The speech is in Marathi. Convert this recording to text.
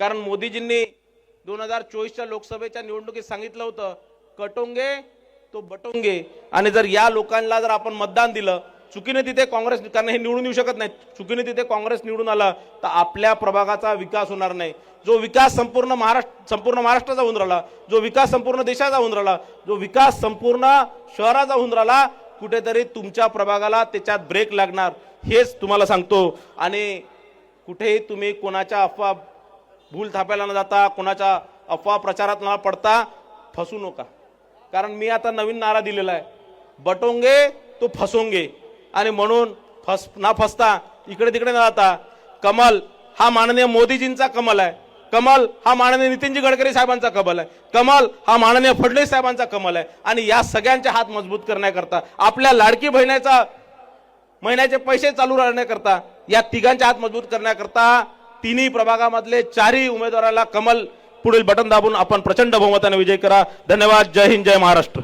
कारण मोदीजींनी 2024च्या लोकसभेच्या निवडणुकीत सांगितलं होतं, कटोंगे तो बटोंगे. आणि जर या लोकांना जर आपण मतदान दिलं, चुकीने तिथे काँग्रेस, कारण हे निवडून येऊ शकत नाही, चुकीने तिथे काँग्रेस निवडून आला तर आपल्या प्रभागाचा विकास होणार नाही. जो विकास संपूर्ण महाराष्ट्राचा होऊन राहिला, जो विकास संपूर्ण देशाचा होऊन राहिला, जो विकास संपूर्ण शहराचा होऊन राहिला, कुठेतरी तुमच्या प्रभागाला त्याच्यात ब्रेक लागणार, हेच तुम्हाला सांगतो. आणि कुठेही तुम्ही कोणाच्या अफवा भूल थापायला न जाता, कोणाच्या अफवा प्रचारात न पडता फसू नका. कारण मी आता नवीन नारा दिलेला आहे, बटोंगे तो फसोंगे. आणि म्हणून न फसता इकडे तिकडे न जाता, कमल हा माननीय मोदीजींचा कमल आहे, कमल हा माननीय नितीनजी गडकरी साहेबांचा कमल आहे, कमल हा माननीय फडणवीस साहेबांचा कमल आहे. आणि या सगळ्यांचे हात मजबूत करण्याकरता, आपल्या लाडकी बहिणीचा महिन्याचे पैसे चालू राहण्याकरता, या तिघांचे हात मजबूत करण्याकरता तिन्ही प्रभागामधले चारही उमेदवाराला कमल पुढील बटन दाबून आपण प्रचंड बहुमताने विजय करा. धन्यवाद. जय हिंद, जय महाराष्ट्र.